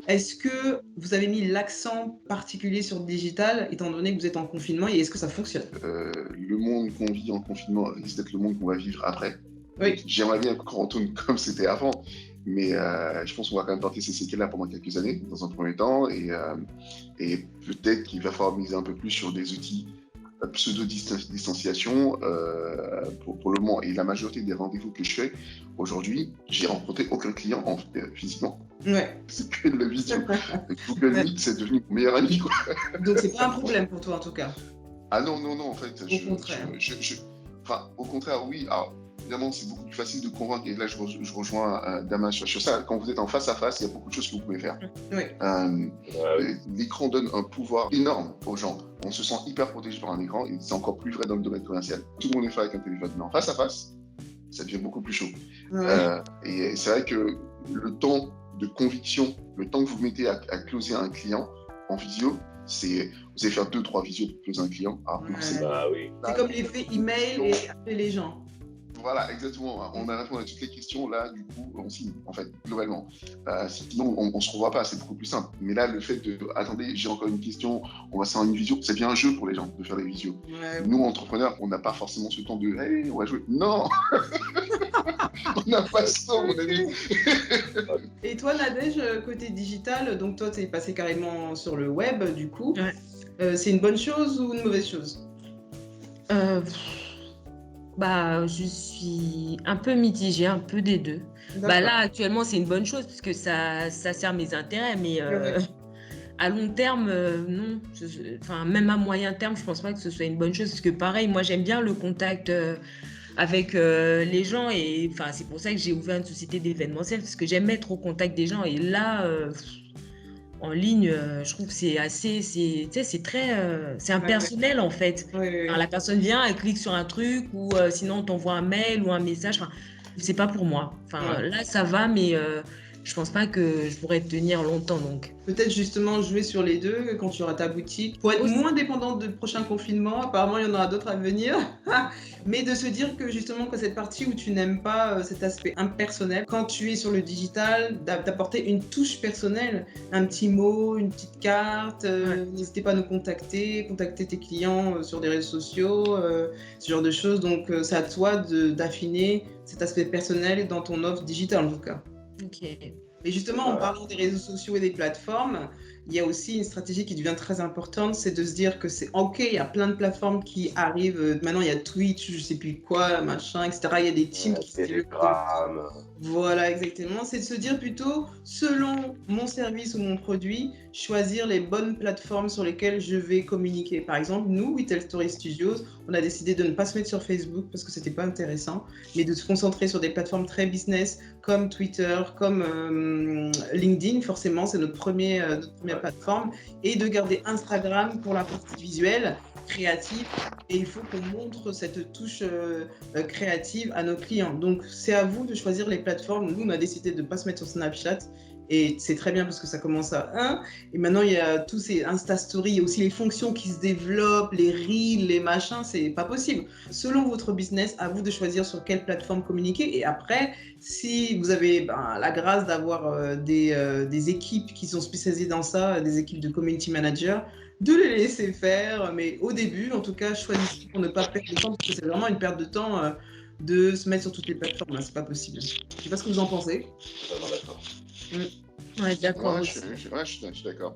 Est-ce que vous avez mis l'accent particulier sur le digital, étant donné que vous êtes en confinement et est-ce que ça fonctionne? Le monde qu'on vit en confinement risque d'être le monde qu'on va vivre après. Donc, Oui, j'aimerais bien qu'on retourne comme c'était avant, mais je pense qu'on va quand même porter ces séquelles-là pendant quelques années, dans un premier temps, et peut-être qu'il va falloir miser un peu plus sur des outils pseudo-distanciation pour le moment. Et la majorité des rendez-vous que je fais aujourd'hui, j'ai rencontré aucun client physiquement. ouais. C'est que de la visio. Google Meet, c'est devenu mon meilleur ami, quoi. Donc c'est pas un problème pour toi en tout cas? Ah non, non, non, en fait, Au contraire? enfin, au contraire, oui. Alors, évidemment, c'est beaucoup plus facile de convaincre, et là, je rejoins Damas sur ça. Quand vous êtes en face à face, il y a beaucoup de choses que vous pouvez faire. Oui, L'écran donne un pouvoir énorme aux gens. On se sent hyper protégé par un écran, et c'est encore plus vrai dans le domaine commercial. Tout le monde est fait avec un téléphone, mais en face à face, ça devient beaucoup plus chaud. ouais, Et c'est vrai que le temps de conviction, le temps que vous mettez à closer un client en visio, vous allez faire 2-3 visios pour closer un client. Alors que c'est ouais. Bah oui. C'est comme l'effet email et appeler les gens. Voilà, exactement. On a répondu à toutes les questions. Là, du coup, on signe, en fait, globalement. Sinon, on ne se revoit pas. C'est beaucoup plus simple. Mais là, le fait de attendez, j'ai encore une question, on va se faire une visio, ça devient un jeu pour les gens de faire des visios. Ouais. Nous, entrepreneurs, on n'a pas forcément ce temps de hey, on va jouer. Non. On n'a pas ce temps, mon ami. Et toi, Nadège, côté digital, donc toi, tu es passé carrément sur le web, du coup. Ouais. C'est une bonne chose ou une mauvaise chose? Euh, Bah, je suis un peu mitigée, un peu des deux. Bah là, actuellement, c'est une bonne chose parce que ça sert mes intérêts, mais Ouais. à long terme, non. Enfin, même à moyen terme, je pense pas que ce soit une bonne chose parce que pareil, moi, j'aime bien le contact avec les gens et enfin, c'est pour ça que j'ai ouvert une société d'événementiel parce que j'aime être au contact des gens et là, en ligne, je trouve que c'est assez, tu sais, c'est très, c'est impersonnel en fait. Ouais. Enfin, la personne vient, elle clique sur un truc ou sinon on t'envoie un mail ou un message. Enfin, c'est pas pour moi. Enfin, là ça va, mais je pense pas que je pourrais tenir longtemps donc. Peut-être justement jouer sur les deux quand tu auras ta boutique pour être Aussi. moins dépendante du prochain confinement. Apparemment, il y en aura d'autres à venir. Mais de se dire que justement, que cette partie où tu n'aimes pas cet aspect impersonnel, quand tu es sur le digital, d'apporter une touche personnelle, un petit mot, une petite carte. N'hésitez pas à nous contacter tes clients sur des réseaux sociaux, ce genre de choses. Donc, c'est à toi d'affiner cet aspect personnel dans ton offre digitale en tout cas. Ok. Mais justement, en parlant des réseaux sociaux et des plateformes, il y a aussi une stratégie qui devient très importante, c'est de se dire que c'est OK, il y a plein de plateformes qui arrivent. Maintenant, il y a Twitch, je sais plus quoi, machin, etc. Il y a des teams qui se développent. Telegram. Voilà, exactement. C'est de se dire plutôt, selon mon service ou mon produit, choisir les bonnes plateformes sur lesquelles je vais communiquer. Par exemple, nous, We Tell Story Studios, on a décidé de ne pas se mettre sur Facebook parce que c'était pas intéressant, mais de se concentrer sur des plateformes très business comme Twitter, comme LinkedIn. Forcément, c'est notre première plateforme, et de garder Instagram pour la partie visuelle, créative. Et il faut qu'on montre cette touche créative à nos clients. Donc, c'est à vous de choisir les plateformes. Nous, on a décidé de ne pas se mettre sur Snapchat. Et c'est très bien parce que ça commence à 1. Et maintenant, il y a tous ces Insta Stories, il y a aussi les fonctions qui se développent, les reels, les machins, c'est pas possible. Selon votre business, à vous de choisir sur quelle plateforme communiquer. Et après, si vous avez la grâce d'avoir des équipes qui sont spécialisées dans ça, des équipes de community managers, de les laisser faire. Mais au début, en tout cas, choisissez pour ne pas perdre de temps parce que c'est vraiment une perte de temps de se mettre sur toutes les plateformes. Là, c'est pas possible. Je sais pas ce que vous en pensez. D'accord. Ouais, d'accord. Ouais, je suis d'accord.